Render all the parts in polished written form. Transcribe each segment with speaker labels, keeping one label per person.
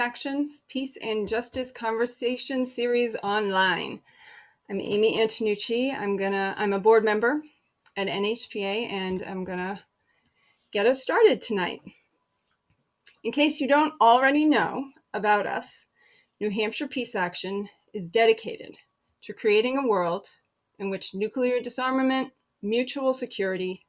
Speaker 1: Actions, Peace and Justice Conversation Series Online. I'm Amy Antonucci. I'm a board member at NHPA, and I'm gonna get us started tonight. In case you don't already know about us, New Hampshire Peace Action is dedicated to creating a world in which nuclear disarmament, mutual security,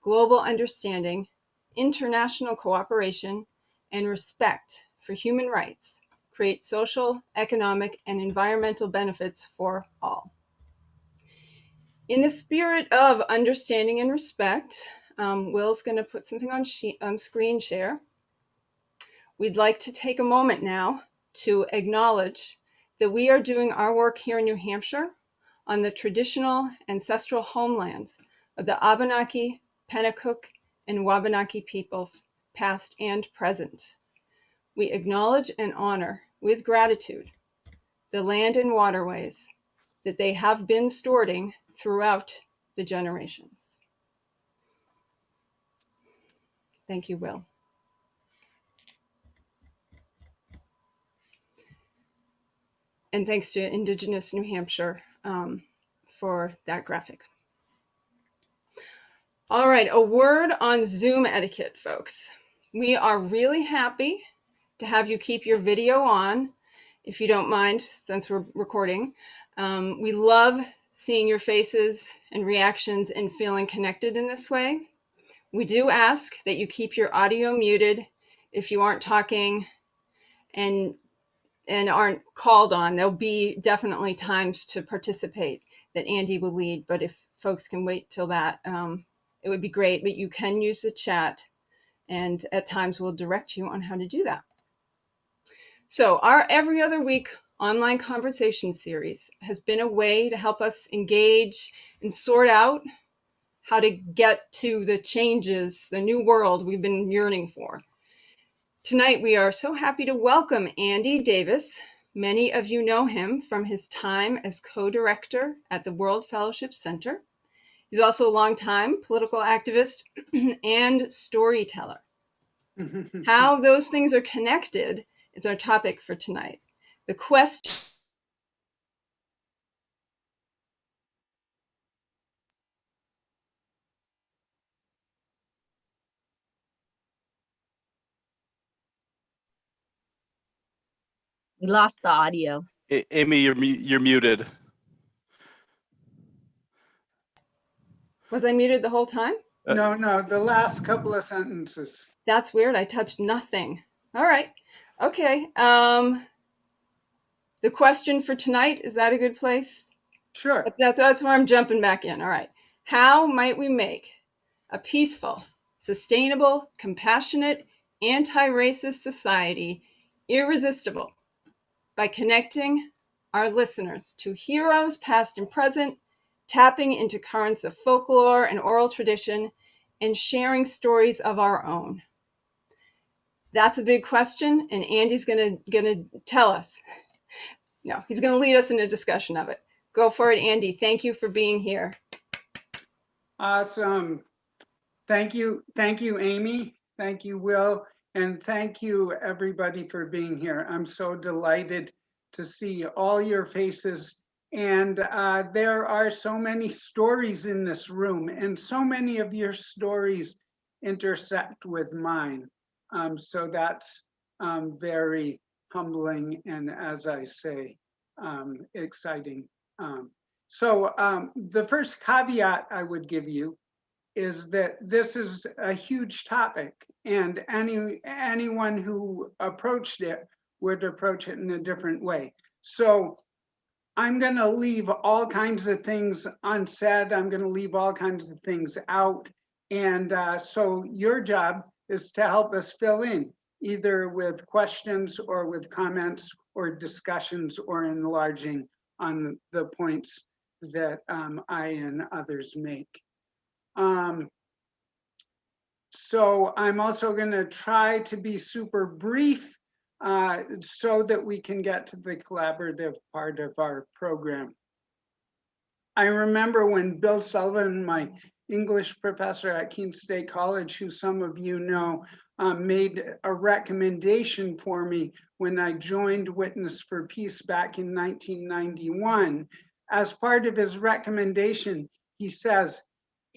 Speaker 1: global understanding, international cooperation, and respect for human rights create social, economic, and environmental benefits for all. In the spirit of understanding and respect, Will's going to put something on screen share. We'd like to take a moment now to acknowledge that we are doing our work here in New Hampshire on the traditional ancestral homelands of the Abenaki, Pennacook, and Wabanaki peoples, past and present. We acknowledge and honor with gratitude the land and waterways that they have been stewarding throughout the generations. Thank you, Will. And thanks to Indigenous New Hampshire for that graphic. All right, a word on Zoom etiquette, folks. We are really happy to have you keep your video on, if you don't mind, since we're recording. We love seeing your faces and reactions and feeling connected in this way. We do ask that you keep your audio muted if you aren't talking and aren't called on. There'll be definitely times to participate that Andy will lead, but if folks can wait till that, it would be great. But you can use the chat, and at times we'll direct you on how to do that. So our every other week online conversation series has been a way to help us engage and sort out how to get to the changes, the new world we've been yearning for. Tonight, we are so happy to welcome Andy Davis. Many of you know him from his time as co-director at the World Fellowship Center. He's also a longtime political activist and storyteller. How those things are connected is our topic for tonight. The question
Speaker 2: We lost the audio.
Speaker 3: Amy, you're muted.
Speaker 1: Was I muted the whole time?
Speaker 4: No, the last couple of sentences.
Speaker 1: That's weird. I touched nothing. All right. Okay. The question for tonight, is that a good place?
Speaker 4: Sure.
Speaker 1: That's where I'm jumping back in. All right. How might we make a peaceful, sustainable, compassionate, anti-racist society irresistible by connecting our listeners to heroes past and present, tapping into currents of folklore and oral tradition, and sharing stories of our own? That's a big question, and Andy's gonna tell us. No, he's gonna lead us in a discussion of it. Go for it, Andy. Thank you for being here.
Speaker 4: Awesome. Thank you, Amy. Thank you, Will. And thank you, everybody, for being here. I'm so delighted to see all your faces. And there are so many stories in this room, and so many of your stories intersect with mine. So that's very humbling and, as I say, exciting. So the first caveat I would give you is that this is a huge topic, and anyone who approached it would approach it in a different way. So I'm going to leave all kinds of things unsaid. I'm going to leave all kinds of things out. And so your job is to help us fill in, either with questions or with comments or discussions or enlarging on the points that I and others make. So I'm also going to try to be super brief so that we can get to the collaborative part of our program. I remember when Bill Sullivan, my English professor at Keene State College, who some of you know, made a recommendation for me when I joined Witness for Peace back in 1991. As part of his recommendation, he says,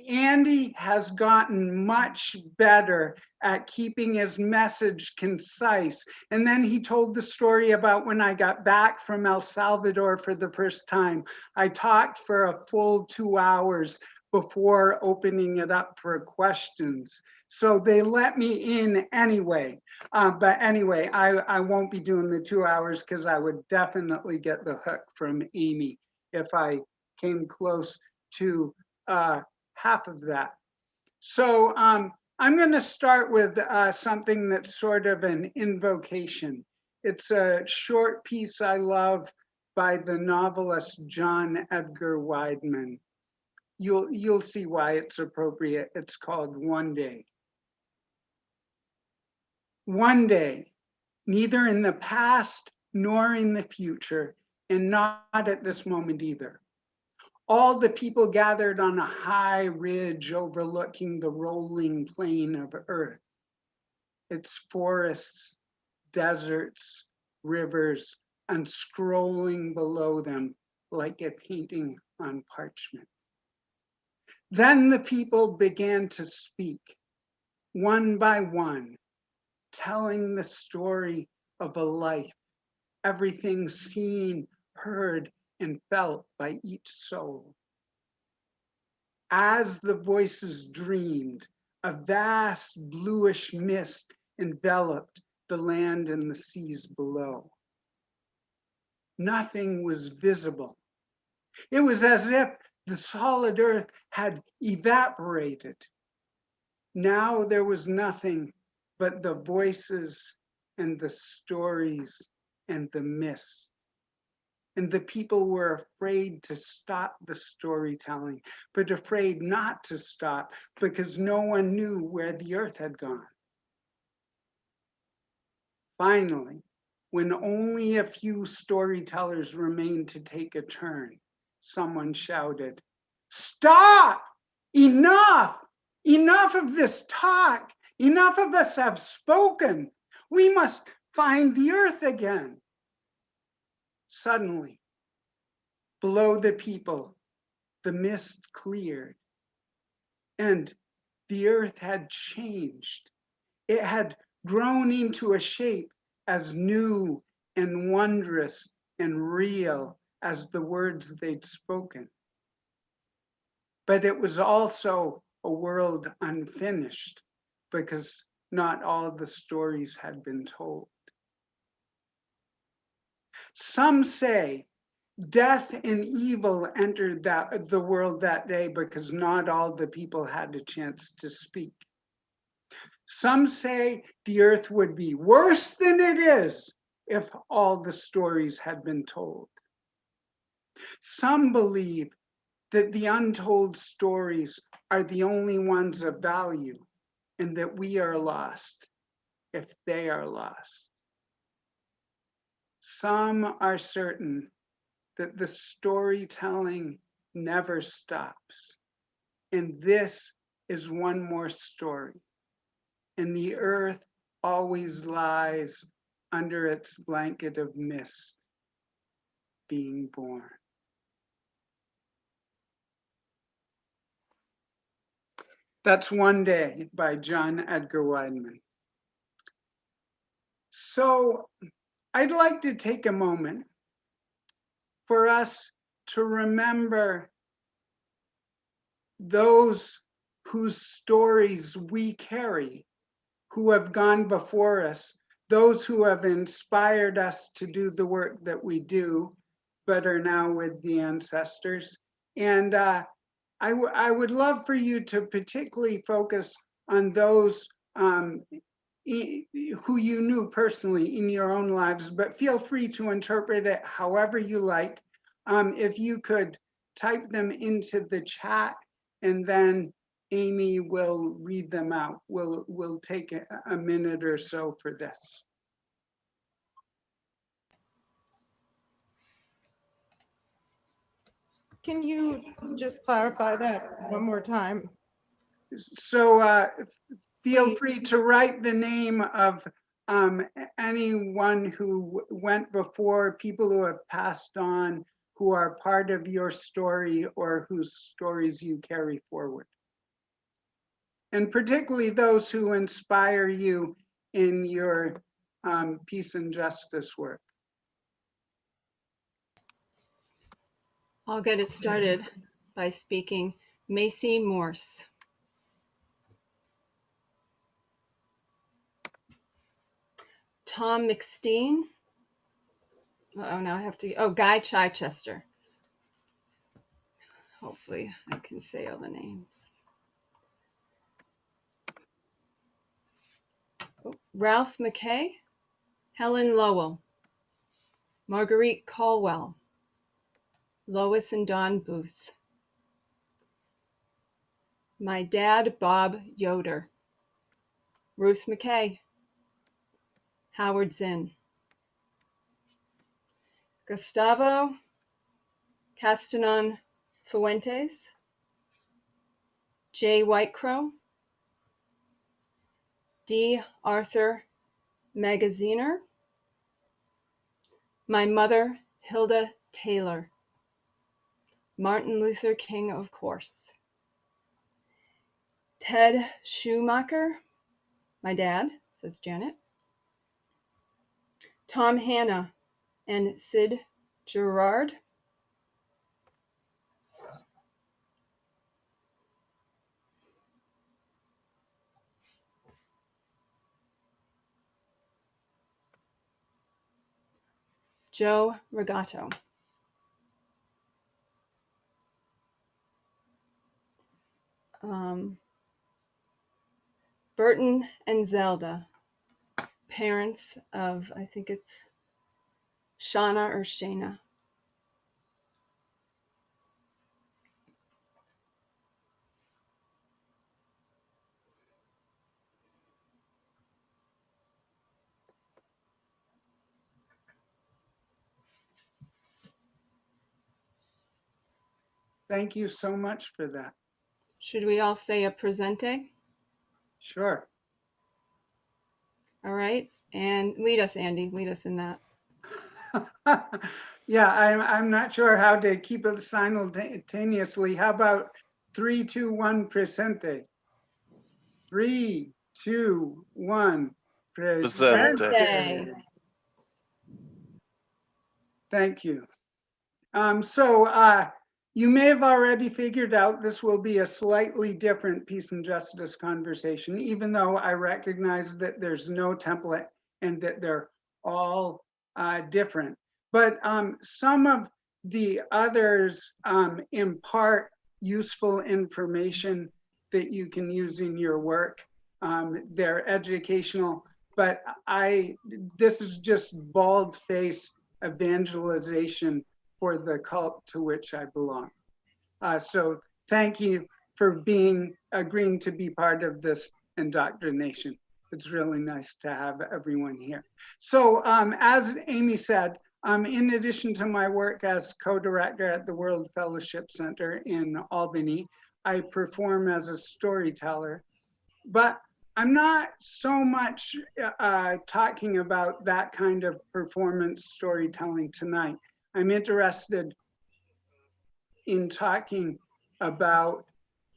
Speaker 4: Andy has gotten much better at keeping his message concise. And then he told the story about when I got back from El Salvador for the first time. I talked for a full 2 hours before opening it up for questions. So they let me in anyway. But anyway, I won't be doing the 2 hours because I would definitely get the hook from Amy if I came close to half of that. So I'm going to start with something that's sort of an invocation. It's a short piece I love by the novelist John Edgar Wideman. You'll see why it's appropriate. It's called One Day. One day, neither in the past nor in the future, and not at this moment either. All the people gathered on a high ridge overlooking the rolling plain of earth. Its forests, deserts, rivers, and scrolling below them like a painting on parchment. Then the people began to speak, one by one, telling the story of a life, everything seen, heard, and felt by each soul. As the voices dreamed, a vast bluish mist enveloped the land and the seas below. Nothing was visible. It was as if the solid earth had evaporated. Now there was nothing but the voices and the stories and the mist. And the people were afraid to stop the storytelling, but afraid not to stop because no one knew where the earth had gone. Finally, when only a few storytellers remained to take a turn, someone shouted, "Stop! Enough! Enough of this talk! Enough of us have spoken! We must find the earth again." Suddenly, below the people, the mist cleared, and the earth had changed. It had grown into a shape as new and wondrous and real as the words they'd spoken. But it was also a world unfinished because not all the stories had been told. Some say death and evil entered the world that day because not all the people had a chance to speak. Some say the earth would be worse than it is if all the stories had been told. Some believe that the untold stories are the only ones of value and that we are lost if they are lost. Some are certain that the storytelling never stops. And this is one more story. And the earth always lies under its blanket of mist, being born. That's One Day by John Edgar Wideman. So I'd like to take a moment for us to remember those whose stories we carry, who have gone before us, those who have inspired us to do the work that we do, but are now with the ancestors. And I would love for you to particularly focus on those who you knew personally in your own lives, but feel free to interpret it however you like. If you could type them into the chat, and then Amy will read them out. We'll take a minute or so for this.
Speaker 5: Can you just clarify that one more time?
Speaker 4: Feel free to write the name of anyone who went before, people who have passed on, who are part of your story or whose stories you carry forward. And particularly those who inspire you in your peace and justice work.
Speaker 1: I'll get it started by speaking Macy Morse. Tom McSteen. Oh, now I have to, oh, Guy Chichester. Hopefully I can say all the names. Oh, Ralph McKay, Helen Lowell, Marguerite Caldwell, Lois and Dawn Booth, my dad, Bob Yoder, Ruth McKay, Howard Zinn, Gustavo Castanon Fuentes, Jay Whitecrow, D. Arthur Magaziner, my mother, Hilda Taylor, Martin Luther King, of course, Ted Schumacher, my dad, says Janet, Tom Hanna and Sid Gerard, Joe Regato, Burton and Zelda, parents of, I think it's Shauna or Shayna.
Speaker 4: Thank you so much for that.
Speaker 1: Should we all say a presente?
Speaker 4: Sure.
Speaker 1: All right, and lead us, Andy, lead us in that.
Speaker 4: Yeah, I'm not sure how to keep it simultaneously. How about 3, 2, 1, presente? 3, 2, 1, presente.
Speaker 1: Presente.
Speaker 4: Thank you. You may have already figured out this will be a slightly different peace and justice conversation, even though I recognize that there's no template and that they're all different. But some of the others impart useful information that you can use in your work. They're educational, but this is just bald-faced evangelization for the cult to which I belong. So thank you for agreeing to be part of this indoctrination. It's really nice to have everyone here. So as Amy said, in addition to my work as co-director at the World Fellowship Center in Albany, I perform as a storyteller, but I'm not so much talking about that kind of performance storytelling tonight. I'm interested in talking about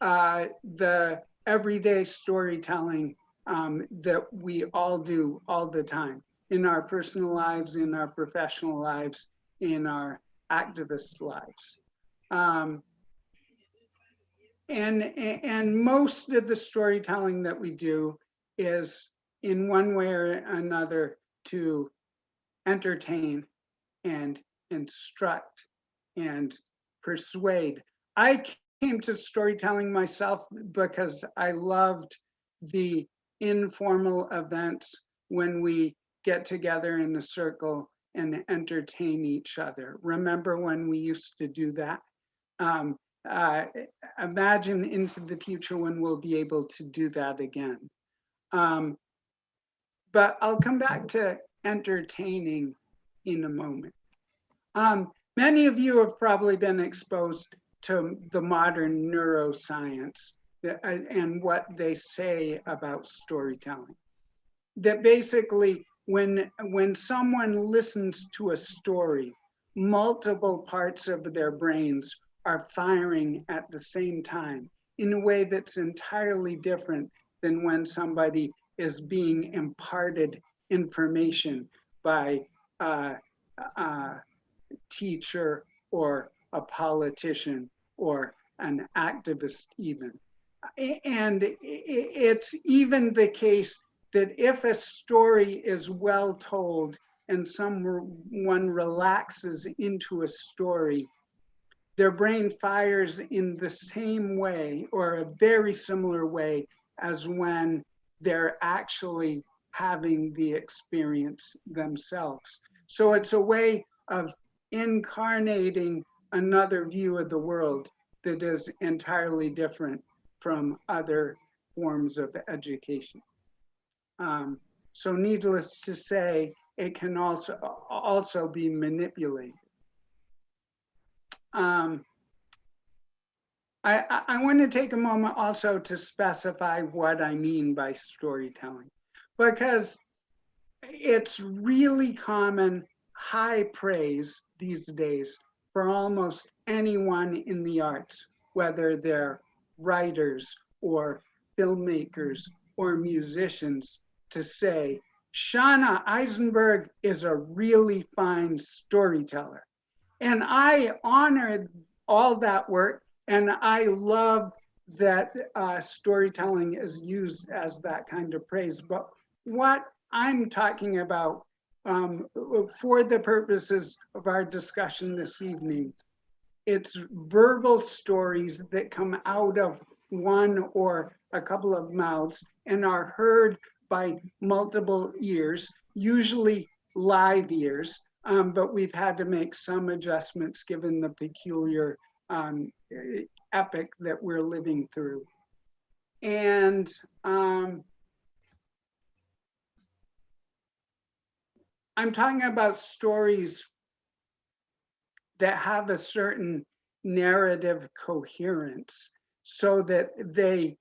Speaker 4: the everyday storytelling that we all do all the time in our personal lives, in our professional lives, in our activist lives. And most of the storytelling that we do is in one way or another to entertain and instruct and persuade. I came to storytelling myself because I loved the informal events when we get together in a circle and entertain each other. Remember when we used to do that? Imagine into the future when we'll be able to do that again. But I'll come back to entertaining in a moment. Many of you have probably been exposed to the modern neuroscience and what they say about storytelling. That basically, when someone listens to a story, multiple parts of their brains are firing at the same time in a way that's entirely different than when somebody is being imparted information by a teacher or a politician or an activist even. And it's even the case that if a story is well told and someone relaxes into a story, their brain fires in the same way or a very similar way as when they're actually having the experience themselves. So it's a way of incarnating another view of the world that is entirely different from other forms of education. So needless to say, it can also be manipulated. I want to take a moment also to specify what I mean by storytelling, because it's really common high praise these days for almost anyone in the arts, whether they're writers or filmmakers or musicians, to say, Shauna Eisenberg is a really fine storyteller. And I honor all that work, and I love that storytelling is used as that kind of praise. But what I'm talking about for the purposes of our discussion this evening, it's verbal stories that come out of one or a couple of mouths and are heard by multiple ears, usually live ears, but we've had to make some adjustments given the peculiar epoch that we're living through. And I'm talking about stories that have a certain narrative coherence so that they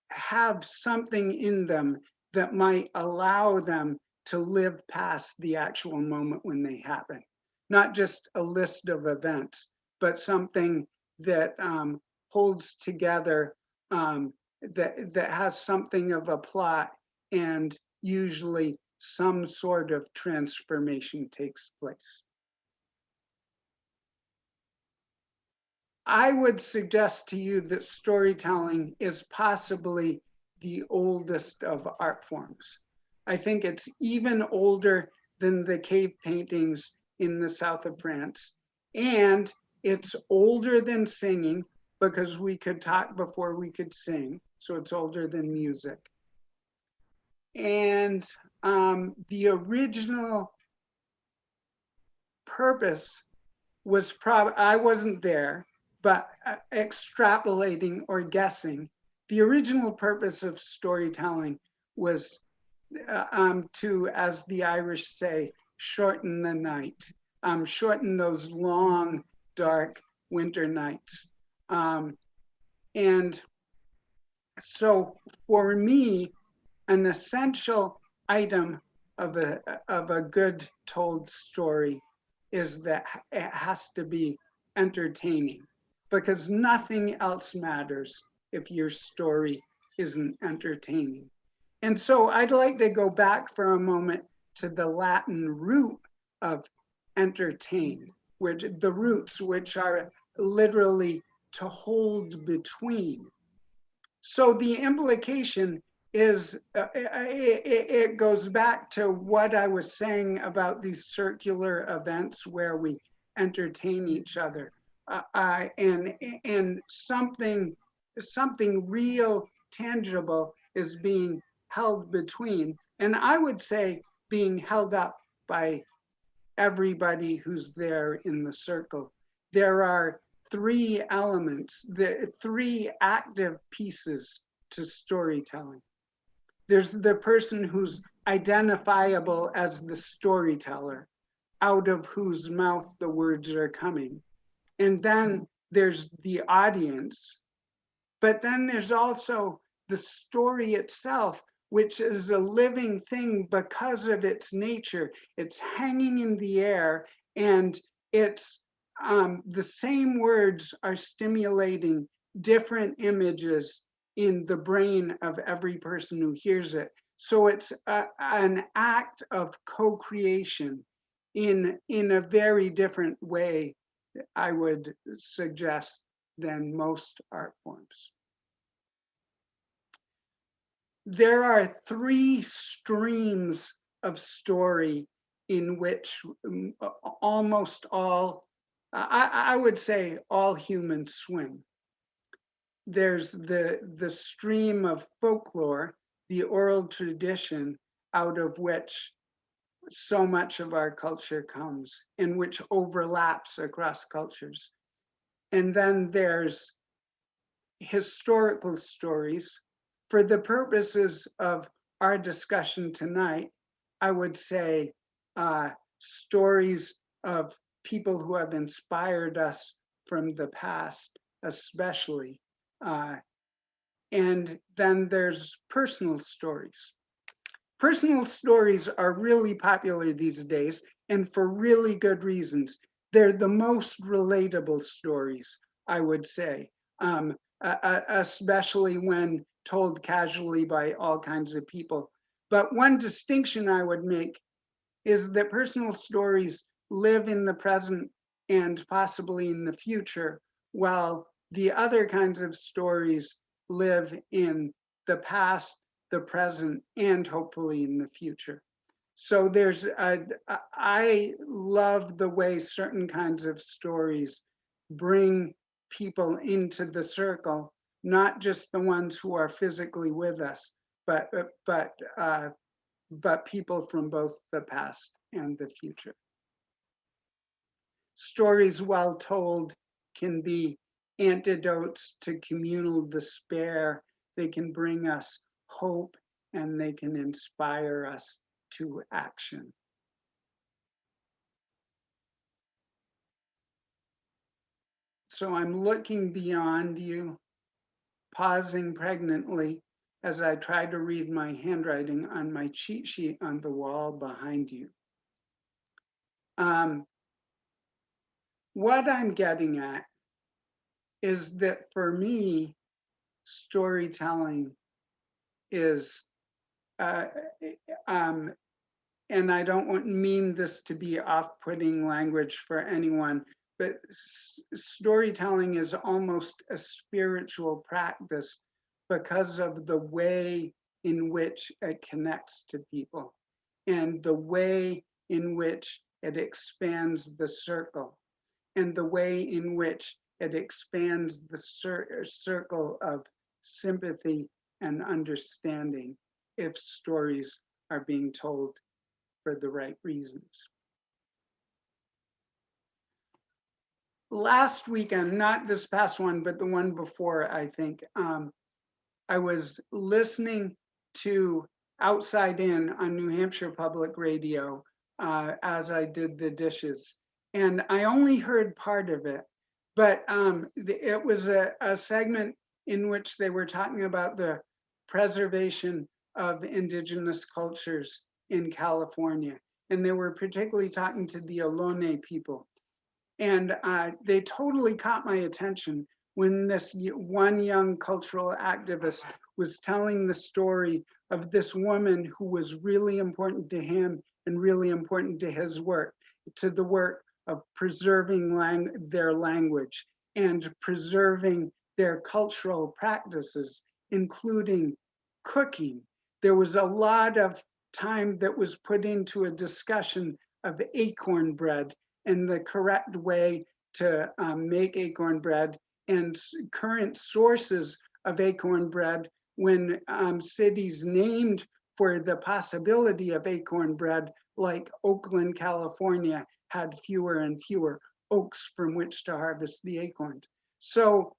Speaker 4: have something in them that might allow them to live past the actual moment when they happen. Not just a list of events, but something that holds together, that has something of a plot, and usually some sort of transformation takes place. I would suggest to you that storytelling is possibly the oldest of art forms. I think it's even older than the cave paintings in the south of France. And it's older than singing because we could talk before we could sing. So it's older than music. And the original purpose was probably, I wasn't there, but extrapolating or guessing, the original purpose of storytelling was to, as the Irish say, shorten the night, shorten those long, dark winter nights. And so for me, an essential item of a good told story is that it has to be entertaining, because nothing else matters if your story isn't entertaining. And so I'd like to go back for a moment to the Latin root of entertain, which the roots, which are literally to hold between. So the implication is, it goes back to what I was saying about these circular events where we entertain each other. And something real, tangible is being held between, and I would say being held up by everybody who's there in the circle. There are three elements, three active pieces to storytelling. There's the person who's identifiable as the storyteller, out of whose mouth the words are coming. And then there's the audience, But then there's also the story itself, which is a living thing because of its nature. It's hanging in the air, and it's the same words are stimulating different images in the brain of every person who hears it. So it's an act of co-creation in a very different way, I would suggest, than most art forms. There are three streams of story in which almost all, I would say all humans swim. There's the stream of folklore, the oral tradition out of which so much of our culture comes and which overlaps across cultures. And then there's historical stories. For the purposes of our discussion tonight, I would say stories of people who have inspired us from the past, especially. And then there's personal stories. Personal stories are really popular these days, and for really good reasons. They're the most relatable stories, I would say, especially when told casually by all kinds of people. But one distinction I would make is that personal stories live in the present and possibly in the future, while the other kinds of stories live in the past, the present, and hopefully in the future. So I love the way certain kinds of stories bring people into the circle, not just the ones who are physically with us, but people from both the past and the future. Stories, well told, can be antidotes to communal despair. They can bring us hope, and they can inspire us to action. So I'm looking beyond you, pausing pregnantly as I try to read my handwriting on my cheat sheet on the wall behind you. What I'm getting at is that for me, storytelling is, and I don't mean this to be off-putting language for anyone, but storytelling is almost a spiritual practice because of the way in which it connects to people and the way in which it expands the circle and the way in which it expands the circle of sympathy and understanding if stories are being told for the right reasons. Last weekend, not this past one, but the one before, I think, I was listening to Outside In on New Hampshire Public Radio as I did the dishes. And I only heard part of it, but it was a segment in which they were talking about the preservation of indigenous cultures in California. And they were particularly talking to the Ohlone people. And they totally caught my attention when this one young cultural activist was telling the story of this woman who was really important to him and really important to his work, to the work of preserving their language and preserving their cultural practices, including cooking. There was a lot of time that was put into a discussion of acorn bread and the correct way to make acorn bread and current sources of acorn bread when cities named for the possibility of acorn bread, like Oakland, California, had fewer and fewer oaks from which to harvest the acorns. So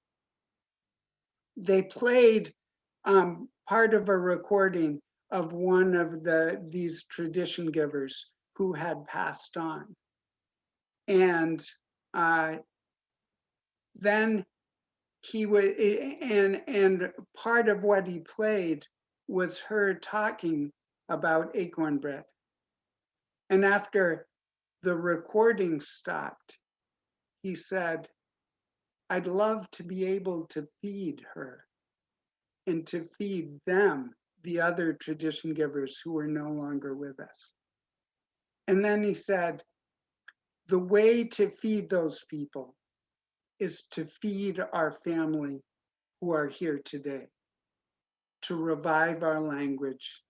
Speaker 4: they played part of a recording of one of these tradition givers who had passed on. And then he would, and part of what he played was her talking about acorn bread. And after the recording stopped, he said, I'd love to be able to feed her and to feed them, the other tradition givers who are no longer with us. And then he said, the way to feed those people is to feed our family who are here today, to revive our language,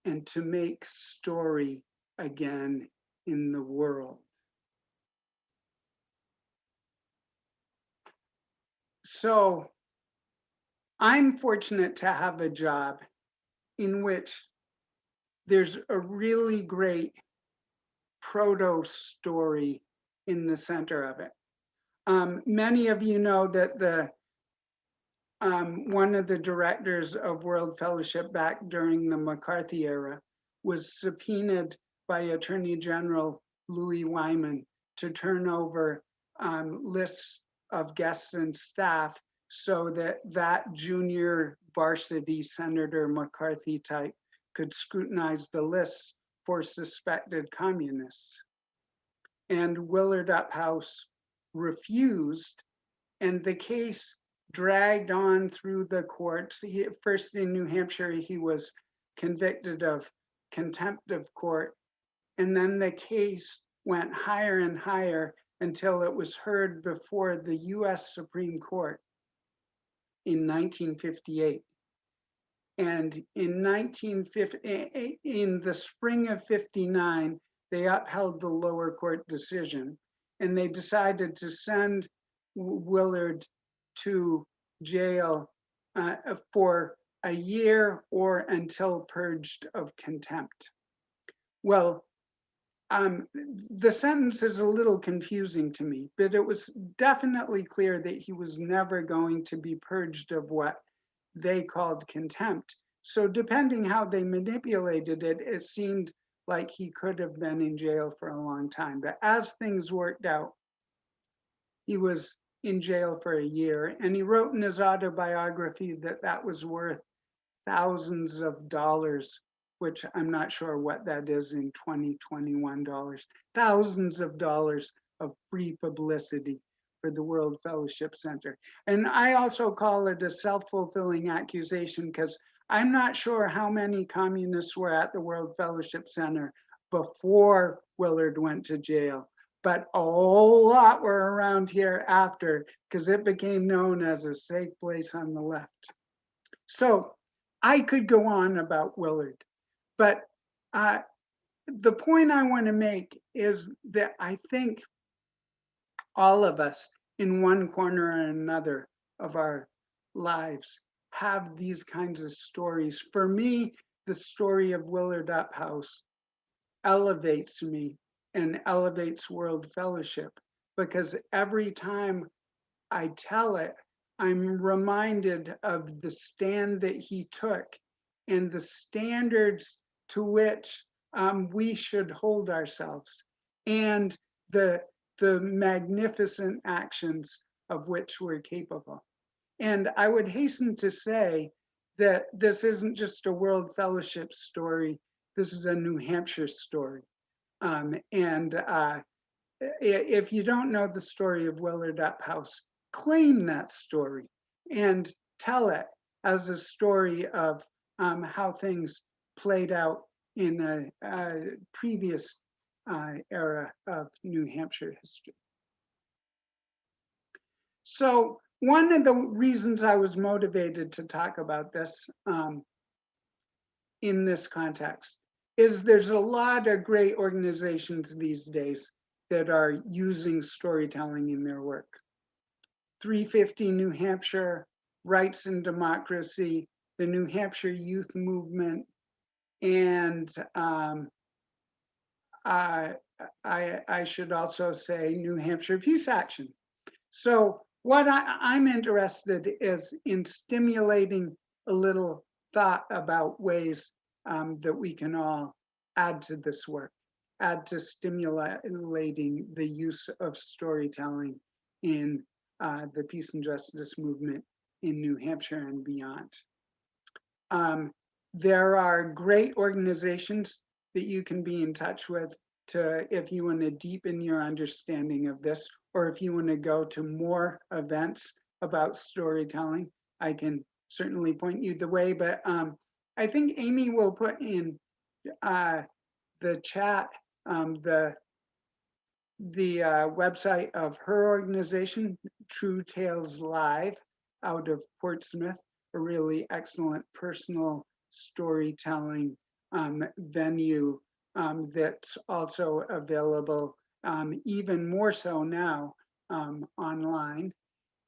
Speaker 4: and to make story again in the world. So I'm fortunate to have a job in which there's a really great proto story in the center of it. Many of you know that one of the directors of World Fellowship back during the McCarthy era was subpoenaed by Attorney General Louis Wyman to turn over lists of guests and staff so that junior varsity Senator McCarthy type could scrutinize the lists for suspected communists. And Willard Uphouse refused, and the case dragged on through the courts. First in New Hampshire, he was convicted of contempt of court, and then the case went higher and higher until it was heard before the US Supreme Court in 1958. And in the spring of 59, they upheld the lower court decision, and they decided to send Willard to jail for a year or until purged of contempt. Well, the sentence is a little confusing to me, but it was definitely clear that he was never going to be purged of what they called contempt. So depending how they manipulated it, it seemed like he could have been in jail for a long time. But as things worked out, he was in jail for a year, and he wrote in his autobiography that that was worth thousands of dollars, which I'm not sure what that is in 2021 dollars, thousands of dollars of free publicity for the World Fellowship Center. And I also call it a self-fulfilling accusation, because I'm not sure how many communists were at the World Fellowship Center before Willard went to jail, but a whole lot were around here after, because it became known as a safe place on the left. So I could go on about Willard, but the point I want to make is that I think all of us in one corner or another of our lives have these kinds of stories. For me, the story of Willard Uphouse elevates me and elevates World Fellowship, because every time I tell it, I'm reminded of the stand that he took and the standards to which we should hold ourselves, and the magnificent actions of which we're capable. And I would hasten to say that this isn't just a World Fellowship story, this is a New Hampshire story. If you don't know the story of Willard Uphouse, claim that story and tell it as a story of how things played out in a previous era of New Hampshire history. So one of the reasons I was motivated to talk about this in this context is there's a lot of great organizations these days that are using storytelling in their work. 350 New Hampshire, Rights and Democracy, the New Hampshire Youth Movement, and I should also say New Hampshire Peace Action. So what I'm interested is in stimulating a little thought about ways that we can all add to this work, add to stimulating the use of storytelling in the peace and justice movement in New Hampshire and beyond. There are great organizations that you can be in touch with if you want to deepen your understanding of this, or if you want to go to more events about storytelling, I can certainly point you the way. But I think Amy will put in the chat the website of her organization, True Tales Live, out of Portsmouth, a really excellent personal storytelling venue that's also available, even more so now, online,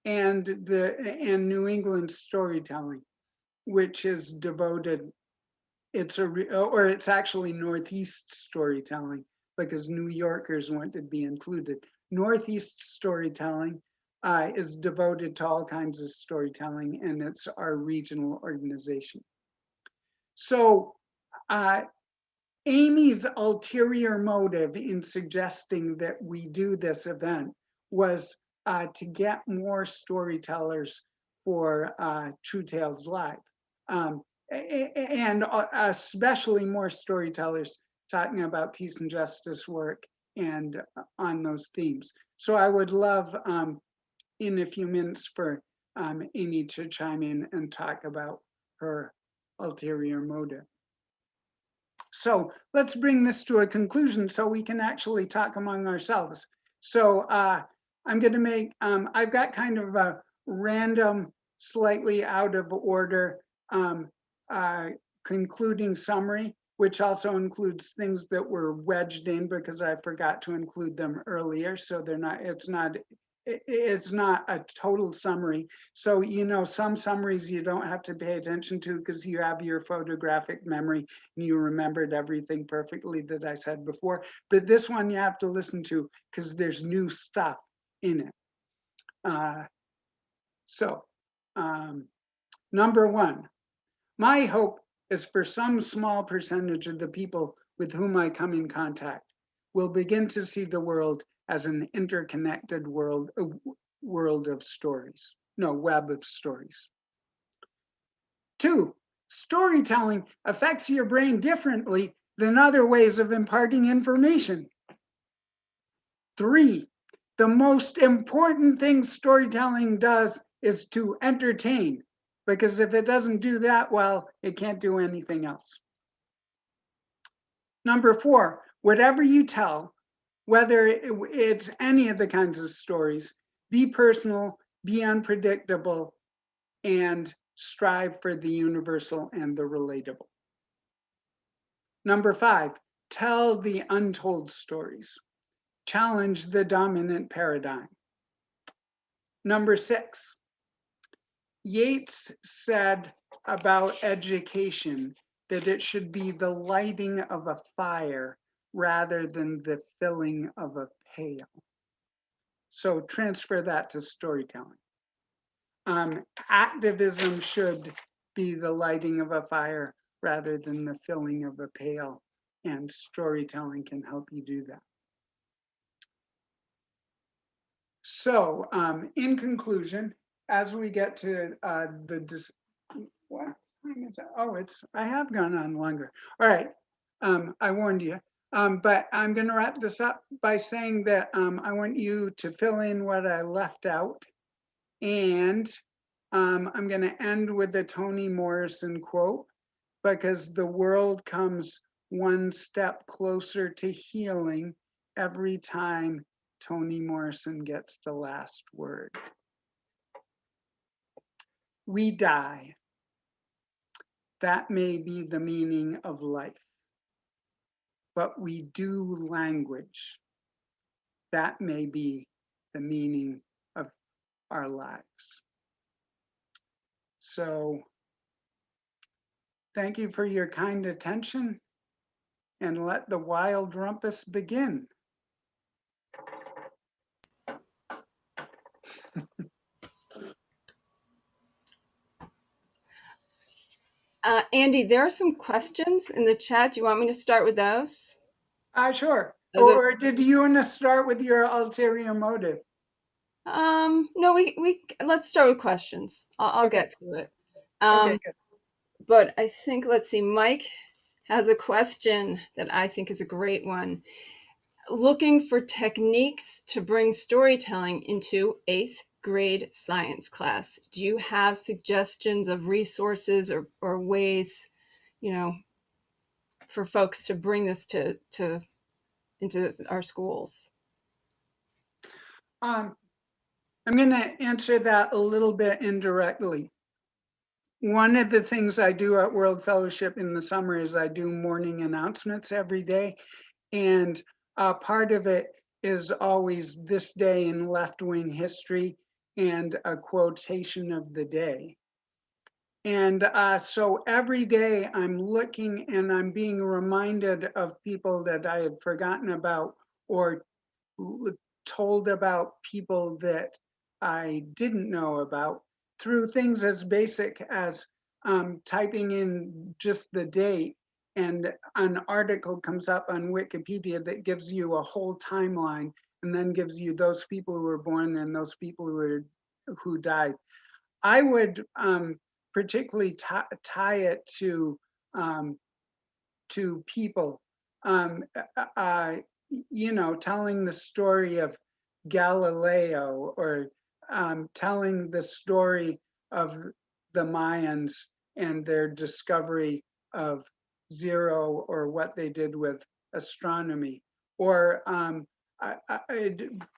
Speaker 4: and New England Storytelling, which is devoted. It's actually Northeast Storytelling, because New Yorkers want to be included. Northeast Storytelling is devoted to all kinds of storytelling, and it's our regional organization. So Amy's ulterior motive in suggesting that we do this event was to get more storytellers for True Tales Live, and especially more storytellers talking about peace and justice work and on those themes. So I would love in a few minutes for Amy to chime in and talk about her ulterior motive. So let's bring this to a conclusion so we can actually talk among ourselves. So I'm going to make, I've got kind of a random, slightly out of order concluding summary, which also includes things that were wedged in because I forgot to include them earlier. So they're not, it's not a total summary. So, you know, some summaries you don't have to pay attention to because you have your photographic memory and you remembered everything perfectly that I said before. But this one you have to listen to because there's new stuff in it. Number one, my hope is for some small percentage of the people with whom I come in contact will begin to see the world as an interconnected world of stories, no, web of stories. 2, storytelling affects your brain differently than other ways of imparting information. 3, the most important thing storytelling does is to entertain, because if it doesn't do that well, it can't do anything else. Number 4, whatever you tell, whether it's any of the kinds of stories, be personal, be unpredictable, and strive for the universal and the relatable. Number 5, tell the untold stories. Challenge the dominant paradigm. Number 6, Yeats said about education that it should be the lighting of a fire rather than the filling of a pail. So transfer that to storytelling. Activism should be the lighting of a fire rather than the filling of a pail, and storytelling can help you do that. So in conclusion, as we get to what time is it? Oh, I have gone on longer. All right, I warned you. But I'm going to wrap this up by saying that I want you to fill in what I left out. And I'm going to end with the Toni Morrison quote, because the world comes one step closer to healing every time Toni Morrison gets the last word. We die. That may be the meaning of life. But we do language. That may be the meaning of our lives. So thank you for your kind attention, and let the wild rumpus begin.
Speaker 1: Andy, there are some questions in the chat. Do you want me to start with those?
Speaker 4: Sure.
Speaker 1: Okay.
Speaker 4: Or did you want to start with your ulterior motive?
Speaker 1: No, we let's start with questions. I'll
Speaker 4: Okay.
Speaker 1: get to it.
Speaker 4: Okay, good.
Speaker 1: But I think, let's see, Mike has a question that I think is a great one. Looking for techniques to bring storytelling into 8th grade science class. Do you have suggestions of resources or ways, you know, for folks to bring this to into our schools?
Speaker 4: I'm going to answer that a little bit indirectly. One of the things I do at World Fellowship in the summer is I do morning announcements every day. And part of it is always this day in left-wing history and a quotation of the day. And so every day I'm looking and I'm being reminded of people that I had forgotten about or told about people that I didn't know about through things as basic as typing in just the date, and an article comes up on Wikipedia that gives you a whole timeline and then gives you those people who were born and those people who died. I would particularly tie it to people. You know, telling the story of Galileo, or telling the story of the Mayans and their discovery of zero, or what they did with astronomy, or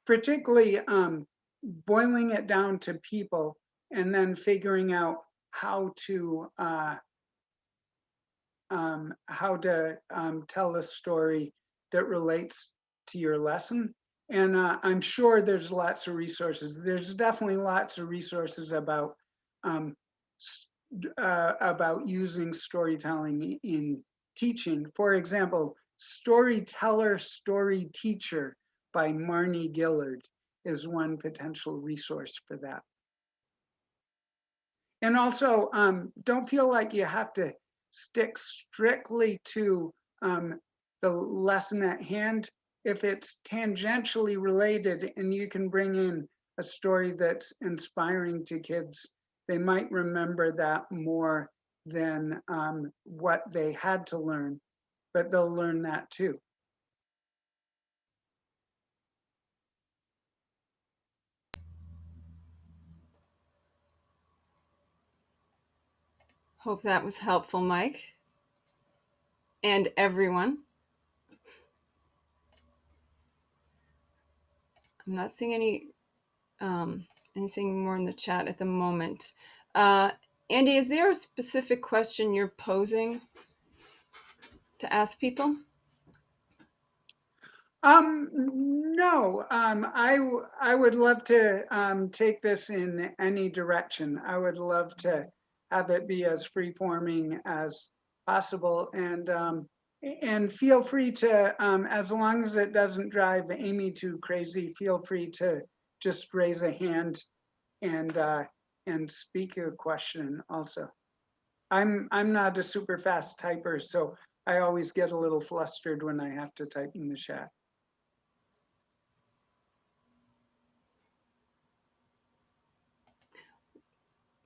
Speaker 4: particularly boiling it down to people and then figuring out how to tell a story that relates to your lesson. And I'm sure there's lots of resources. There's definitely lots of resources about using storytelling in teaching. For example, Storyteller, Story Teacher by Marnie Gillard is one potential resource for that. And also, don't feel like you have to stick strictly to the lesson at hand. If it's tangentially related and you can bring in a story that's inspiring to kids, they might remember that more than what they had to learn, but they'll learn that too.
Speaker 1: Hope that was helpful, Mike, and everyone. I'm not seeing anything more in the chat at the moment. Andy, is there a specific question you're posing to ask people?
Speaker 4: No, I would love to take this in any direction. I would love to have it be as free-forming as possible, and feel free to, as long as it doesn't drive Amy too crazy, feel free to just raise a hand and speak a question also. I'm not a super fast typer, so I always get a little flustered when I have to type in the chat.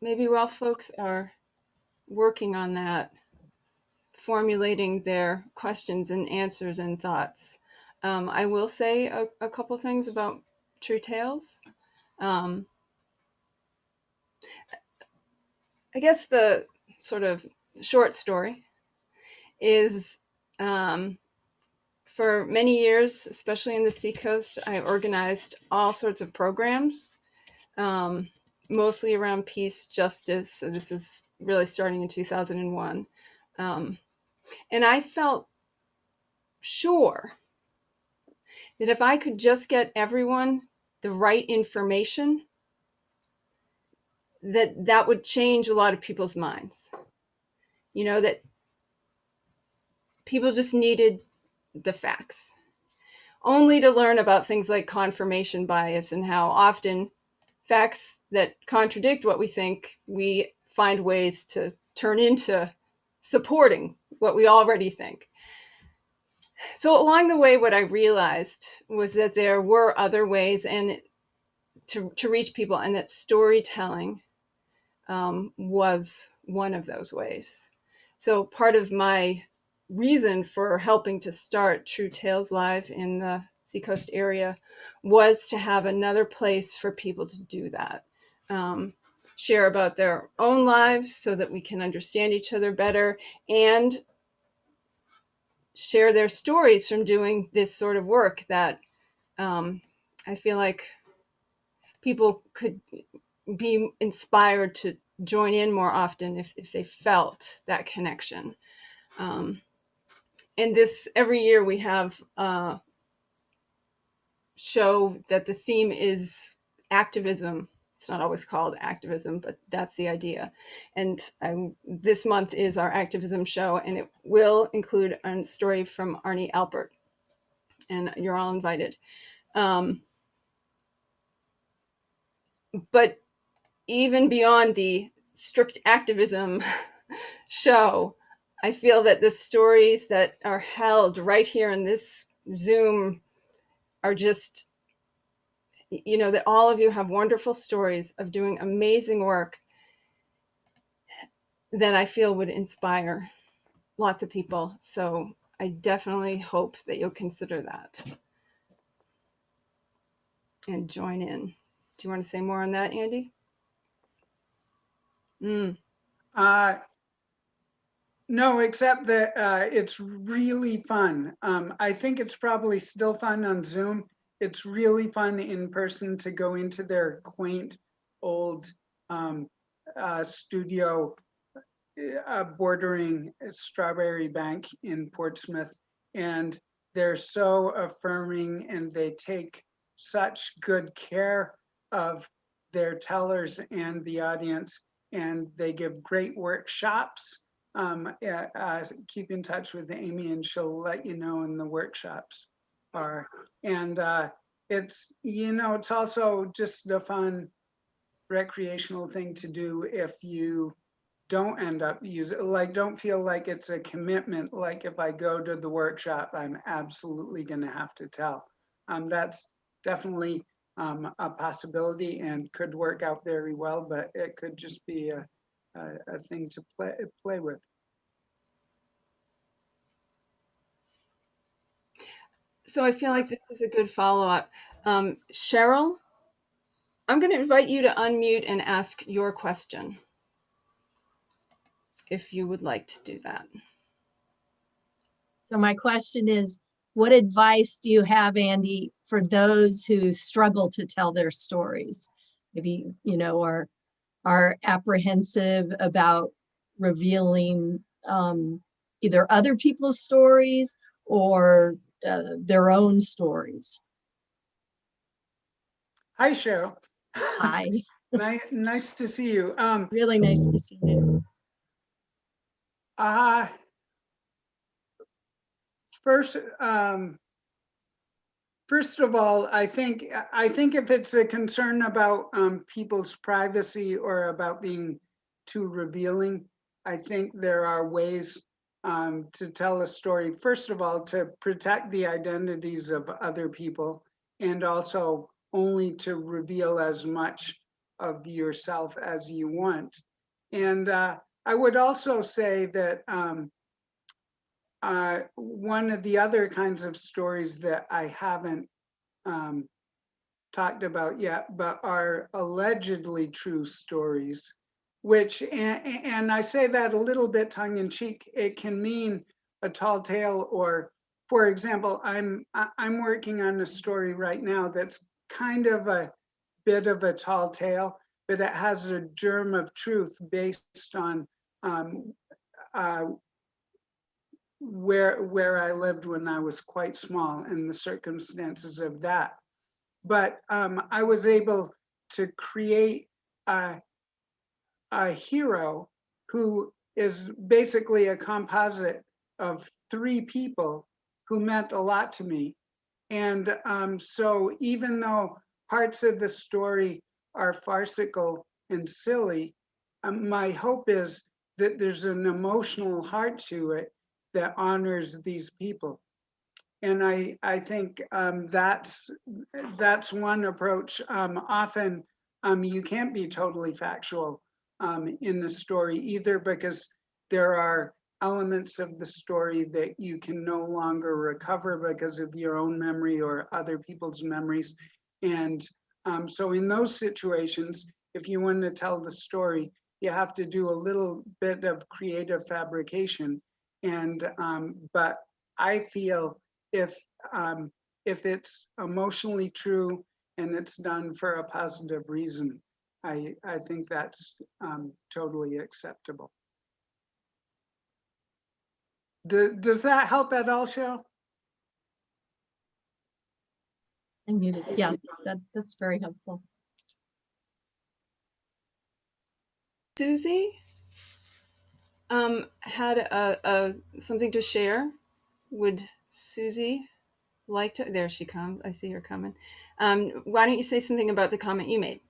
Speaker 1: Maybe while folks are working on that, formulating their questions and answers and thoughts, I will say a couple things about True Tales. I guess the sort of short story is, for many years, especially in the Seacoast, I organized all sorts of programs, mostly around peace, justice. So this is really starting in 2001. And I felt sure that if I could just get everyone the right information, that would change a lot of people's minds. You know, that people just needed the facts, only to learn about things like confirmation bias and how often facts that contradict what we think, we find ways to turn into supporting what we already think. So along the way, what I realized was that there were other ways, and to reach people, and that storytelling was one of those ways. So part of my reason for helping to start True Tales Live in the Seacoast area was to have another place for people to do that. Share about their own lives so that we can understand each other better, and share their stories from doing this sort of work that I feel like people could be inspired to join in more often if they felt that connection. And this, every year we have a show that the theme is activism. It's not always called activism, but that's the idea. And this month is our activism show, and it will include a story from Arnie Alpert, and you're all invited. But even beyond the strict activism show, I feel that the stories that are held right here in this Zoom are just, you know, that all of you have wonderful stories of doing amazing work that I feel would inspire lots of people. So I definitely hope that you'll consider that and join in. Do you want to say more on that, Andy?
Speaker 4: No, except that it's really fun. I think it's probably still fun on Zoom. It's really fun in person to go into their quaint old studio bordering Strawberry Bank in Portsmouth. And they're so affirming, and they take such good care of their tellers and the audience. And they give great workshops. Keep in touch with Amy and she'll let you know when the workshops are. And it's, you know, it's also just a fun recreational thing to do if you don't end up using, like, don't feel like it's a commitment. Like if I go to the workshop, I'm absolutely gonna have to tell. That's definitely a possibility and could work out very well, but it could just be a thing to play with.
Speaker 1: So I feel like this is a good follow-up. Cheryl, I'm going to invite you to unmute and ask your question, if you would like to do that.
Speaker 2: So my question is, what advice do you have, Andy, for those who struggle to tell their stories? Maybe, you know, are apprehensive about revealing either other people's stories or their own stories.
Speaker 4: Hi, Cheryl.
Speaker 2: Hi.
Speaker 4: Nice to see you.
Speaker 2: Really nice to see you.
Speaker 4: First of all, I think if it's a concern about people's privacy or about being too revealing, I think there are ways to tell a story. First of all, to protect the identities of other people, and also only to reveal as much of yourself as you want. And I would also say that one of the other kinds of stories that I haven't talked about yet, but are allegedly true stories, which, and I say that a little bit tongue in cheek, it can mean a tall tale, or, for example, I'm working on a story right now that's kind of a bit of a tall tale, but it has a germ of truth based on where I lived when I was quite small and the circumstances of that. But I was able to create a hero who is basically a composite of 3 people who meant a lot to me. And so even though parts of the story are farcical and silly, my hope is that there's an emotional heart to it that honors these people. And I think that's one approach. Often you can't be totally factual in the story either, because there are elements of the story that you can no longer recover because of your own memory or other people's memories. And so in those situations, if you want to tell the story, you have to do a little bit of creative fabrication. And but I feel if it's emotionally true and it's done for a positive reason, I think that's totally acceptable. Does that help at all, Cheryl?
Speaker 2: I'm muted. Yeah, that's very helpful.
Speaker 1: Susie had something to share. Would Susie like to? There she comes. I see her coming. Why don't you say something about the comment you made?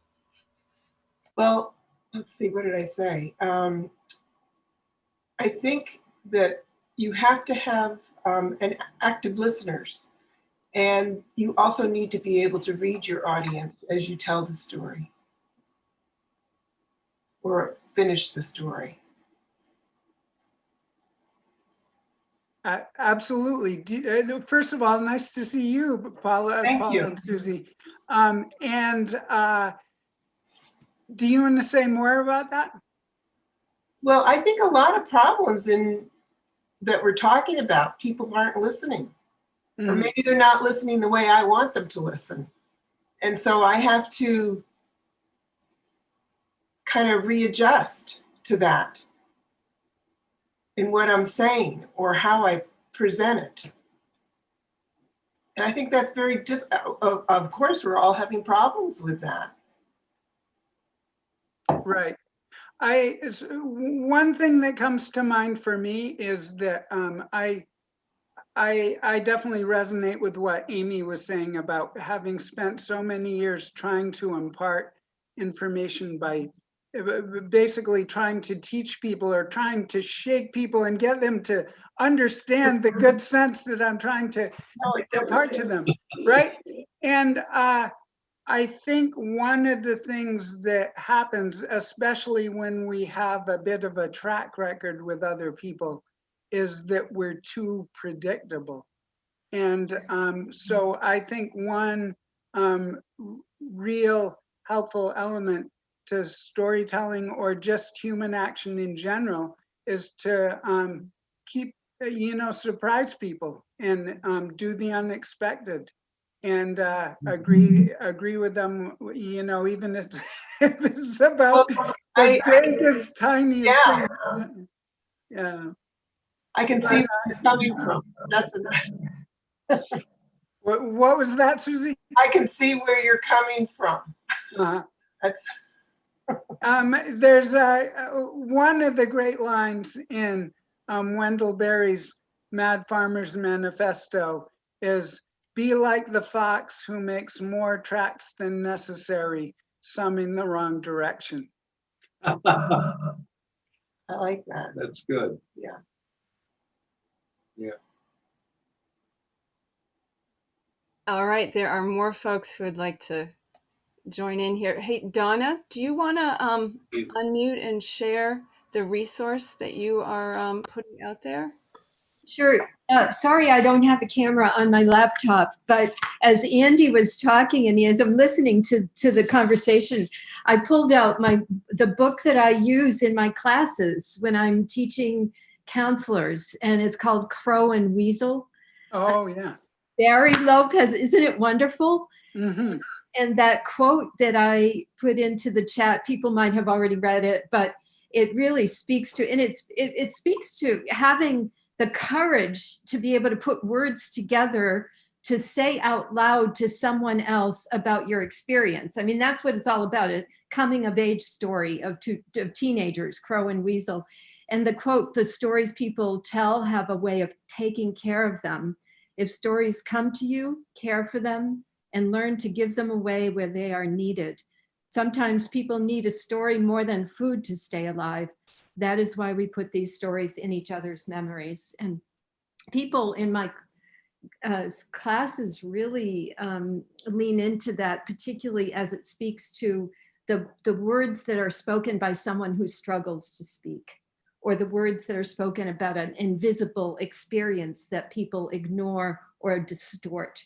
Speaker 5: Well, let's see, what did I say? I think that you have to have an active listeners, and you also need to be able to read your audience as you tell the story or finish the story.
Speaker 4: Absolutely. First of all, nice to see you, Paula,
Speaker 5: Thank you.
Speaker 4: and Susie. Do you want to say more about that?
Speaker 5: Well, I think a lot of problems that we're talking about, people aren't listening. Or maybe they're not listening the way I want them to listen. And so I have to kind of readjust to that in what I'm saying or how I present it. And I think that's very difficult. Of course, we're all having problems with that.
Speaker 4: Right. One thing that comes to mind for me is that I definitely resonate with what Amy was saying about having spent so many years trying to impart information by basically trying to teach people or trying to shake people and get them to understand the good sense that I'm trying to impart to them, right? And I think one of the things that happens, especially when we have a bit of a track record with other people, is that we're too predictable. And so I think one real helpful element to storytelling or just human action in general is to keep, surprise people and do the unexpected. And agree with them, even if it's about the biggest, tiniest thing. Yeah.
Speaker 5: I can see where you're coming from. That's enough.
Speaker 4: What was that, Susie?
Speaker 5: I can see where you're coming from. That's
Speaker 4: there's one of the great lines in Wendell Berry's Mad Farmer's Manifesto is, "Be like the fox who makes more tracks than necessary, some in the wrong direction."
Speaker 5: I like that.
Speaker 6: That's good.
Speaker 5: Yeah.
Speaker 6: Yeah.
Speaker 1: All right, there are more folks who would like to join in here. Hey, Donna, do you want to unmute and share the resource that you are putting out there?
Speaker 7: Sure. Sorry, I don't have a camera on my laptop, but as Andy was talking and as I'm listening to the conversation, I pulled out the book that I use in my classes when I'm teaching counselors, and it's called Crow and Weasel.
Speaker 4: Oh, yeah.
Speaker 7: Barry Lopez, isn't it wonderful?
Speaker 4: Mm-hmm.
Speaker 7: And that quote that I put into the chat, people might have already read it, but it really speaks to, and it speaks to having the courage to be able to put words together to say out loud to someone else about your experience. I mean, that's what it's all about, a coming of age story of teenagers, Crow and Weasel. And the quote, "The stories people tell have a way of taking care of them. If stories come to you, care for them and learn to give them away where they are needed. Sometimes people need a story more than food to stay alive. That is why we put these stories in each other's memories." And people in my classes really lean into that, particularly as it speaks to the words that are spoken by someone who struggles to speak, or the words that are spoken about an invisible experience that people ignore or distort,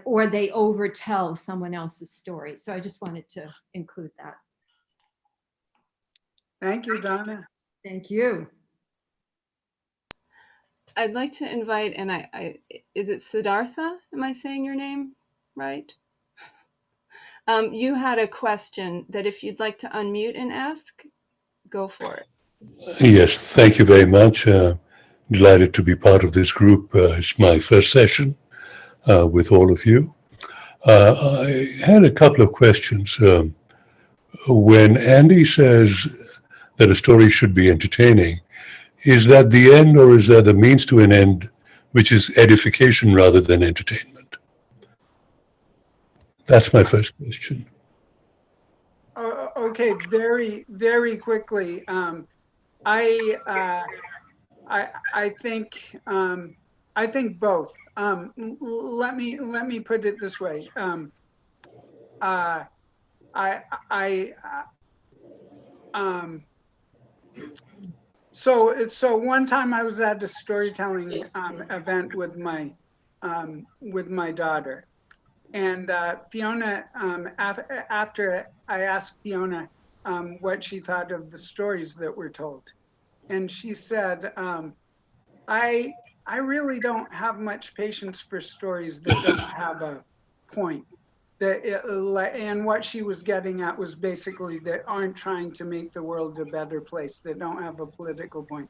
Speaker 7: or they overtell someone else's story. So I just wanted to include that.
Speaker 4: Thank you, Donna.
Speaker 7: Thank you.
Speaker 1: I'd like to invite, and is it Siddhartha? Am I saying your name right? You had a question that if you'd like to unmute and ask, go for it.
Speaker 8: Yes, thank you very much. Delighted to be part of this group. It's my first session with all of you. I had a couple of questions. When Andy says that a story should be entertaining, is that the end, or is that the means to an end, which is edification rather than entertainment? That's my first question.
Speaker 4: Okay, very, very quickly. I think both. Let me put it this way. So one time I was at a storytelling event with my daughter, and Fiona. After I asked Fiona what she thought of the stories that were told, and she said, "I really don't have much patience for stories that don't have a point." And what she was getting at was basically that aren't trying to make the world a better place, that don't have a political point.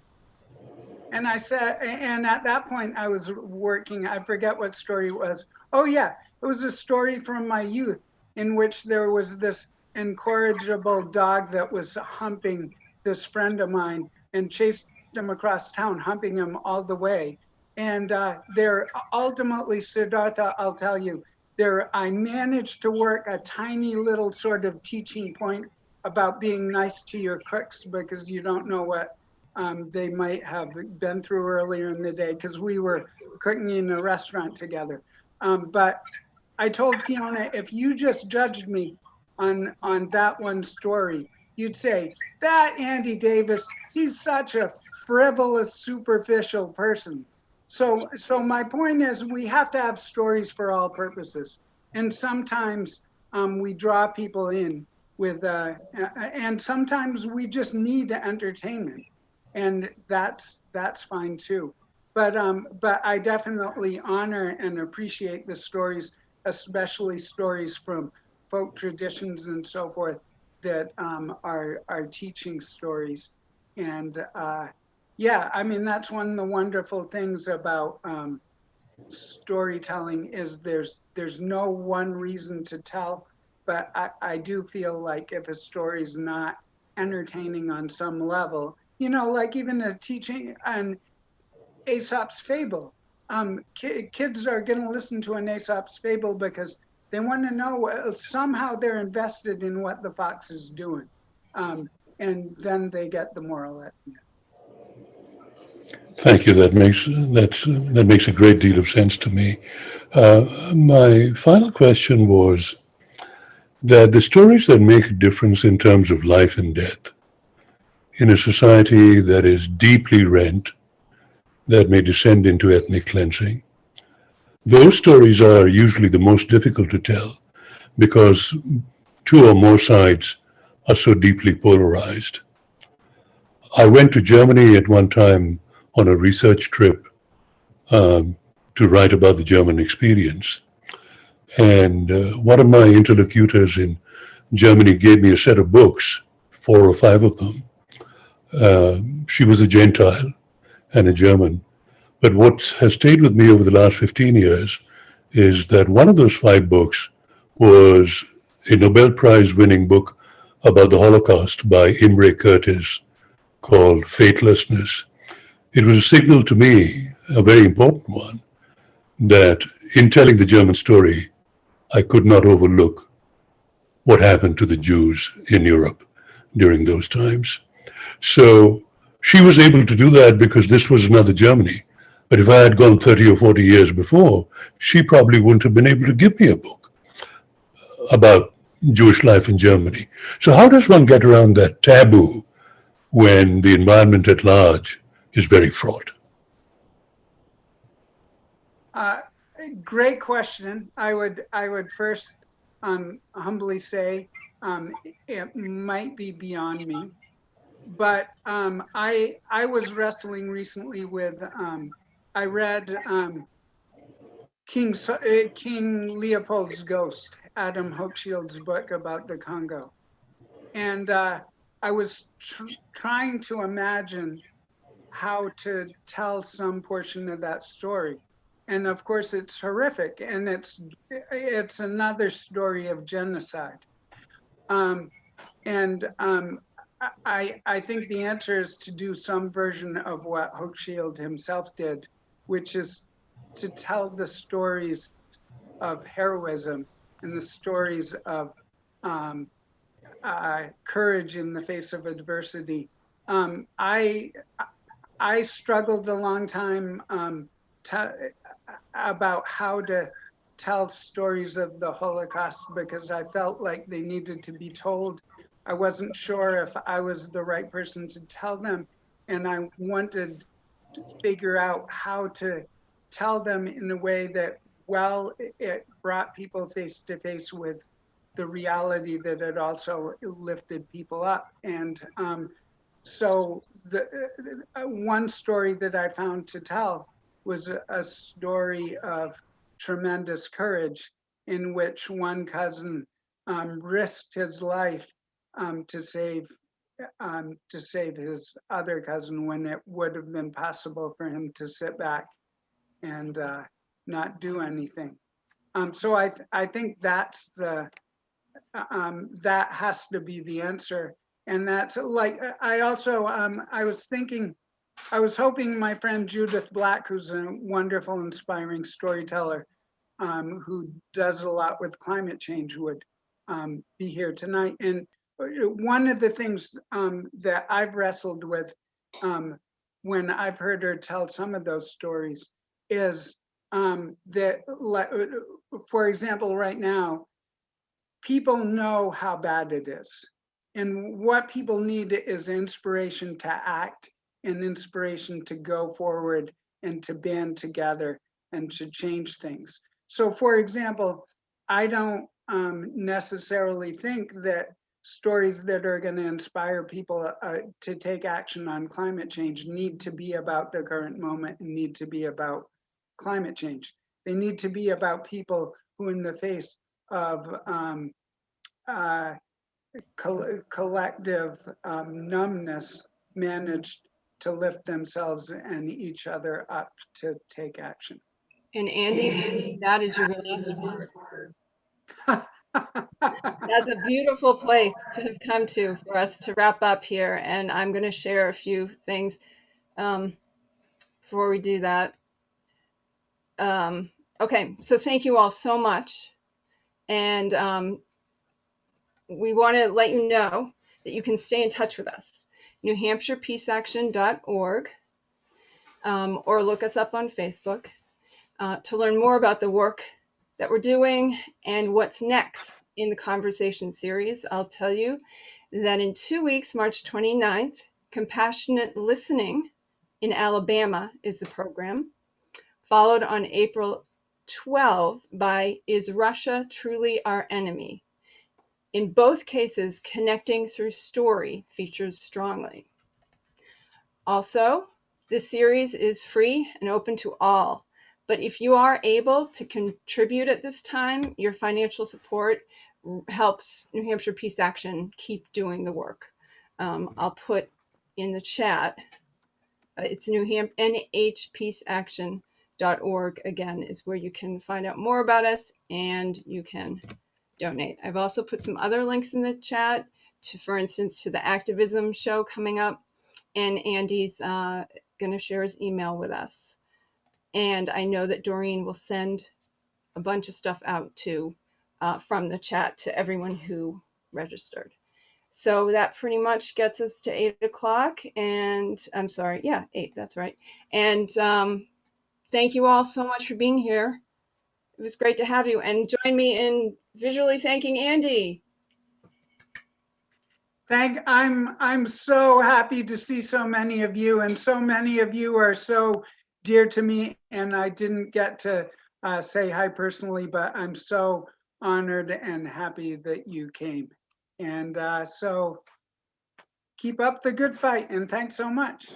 Speaker 4: And I said, and at that point I was working, I forget what story it was. Oh yeah, it was a story from my youth in which there was this incorrigible dog that was humping this friend of mine and chased him across town, humping him all the way. And there, ultimately, Siddhartha, I'll tell you, there, I managed to work a tiny little sort of teaching point about being nice to your cooks, because you don't know what they might have been through earlier in the day, because we were cooking in a restaurant together. But I told Fiona, if you just judged me on that one story, you'd say, that Andy Davis, he's such a frivolous, superficial person. So my point is, we have to have stories for all purposes. And sometimes we draw people in with, and sometimes we just need entertainment. And that's fine too. But I definitely honor and appreciate the stories, especially stories from folk traditions and so forth that are teaching stories. And yeah, I mean, that's one of the wonderful things about storytelling is there's no one reason to tell, but I do feel like if a story is not entertaining on some level, you know, like even a teaching on Aesop's Fable, kids are going to listen to an Aesop's Fable because they want to know, somehow they're invested in what the fox is doing. And then they get the moral at the end.
Speaker 8: Thank you. That makes a great deal of sense to me. My final question was that the stories that make a difference in terms of life and death in a society that is deeply rent, that may descend into ethnic cleansing, those stories are usually the most difficult to tell because two or more sides are so deeply polarized. I went to Germany at one time on a research trip to write about the German experience. And one of my interlocutors in Germany gave me a set of books, 4 or 5 of them. She was a Gentile and a German. But what has stayed with me over the last 15 years is that one of those 5 books was a Nobel Prize winning book about the Holocaust by Imre Curtis called Fatelessness. It was a signal to me, a very important one, that in telling the German story, I could not overlook what happened to the Jews in Europe during those times. So she was able to do that because this was another Germany. But if I had gone 30 or 40 years before, she probably wouldn't have been able to give me a book about Jewish life in Germany. So how does one get around that taboo when the environment at large is very fraught?
Speaker 4: Great question. I would first humbly say it might be beyond me, but I was wrestling recently with I read King Leopold's Ghost, Adam Hochschild's book about the Congo, and I was trying to imagine how to tell some portion of that story. And of course it's horrific, and it's another story of genocide. I think the answer is to do some version of what Hochschild himself did, which is to tell the stories of heroism and the stories of courage in the face of adversity. I struggled a long time about how to tell stories of the Holocaust because I felt like they needed to be told. I wasn't sure if I was the right person to tell them, and I wanted to figure out how to tell them in a way that, well, it brought people face to face with the reality that it also lifted people up. And so the one story that I found to tell was a story of tremendous courage in which one cousin risked his life to save his other cousin when it would have been possible for him to sit back and not do anything. So I think that's that has to be the answer. And that's like, I also, I was hoping my friend Judith Black, who's a wonderful, inspiring storyteller, who does a lot with climate change, would be here tonight. And one of the things that I've wrestled with when I've heard her tell some of those stories is that, for example, right now, people know how bad it is. And what people need is inspiration to act and inspiration to go forward and to band together and to change things. So for example, I don't necessarily think that stories that are going to inspire people to take action on climate change need to be about the current moment and need to be about climate change. They need to be about people who, in the face of collective numbness, managed to lift themselves and each other up to take action.
Speaker 1: And Andy, that is your last word. That's a beautiful place to have come to for us to wrap up here. And I'm going to share a few things before we do that. Okay, so thank you all so much. And we want to let you know that you can stay in touch with us. NewHampshirePeaceAction.org, or look us up on Facebook to learn more about the work that we're doing and what's next in the conversation series. I'll tell you that in 2 weeks, March 29th, Compassionate Listening in Alabama is the program, followed on April 12 by Is Russia Truly Our Enemy? In both cases, Connecting Through Story features strongly. Also, this series is free and open to all, but if you are able to contribute at this time, your financial support helps New Hampshire Peace Action keep doing the work. I'll put in the chat, it's NHPeaceAction.org, again, is where you can find out more about us and you can donate. I've also put some other links in the chat, to, for instance, to the activism show coming up, and Andy's going to share his email with us. And I know that Doreen will send a bunch of stuff out to from the chat to everyone who registered. So that pretty much gets us to 8 o'clock, and I'm sorry, yeah, 8, that's right. And thank you all so much for being here. It was great to have you, and join me in visually thanking Andy.
Speaker 4: I'm so happy to see so many of you, and so many of you are so dear to me, and I didn't get to say hi personally, but I'm so honored and happy that you came. And so keep up the good fight, and thanks so much.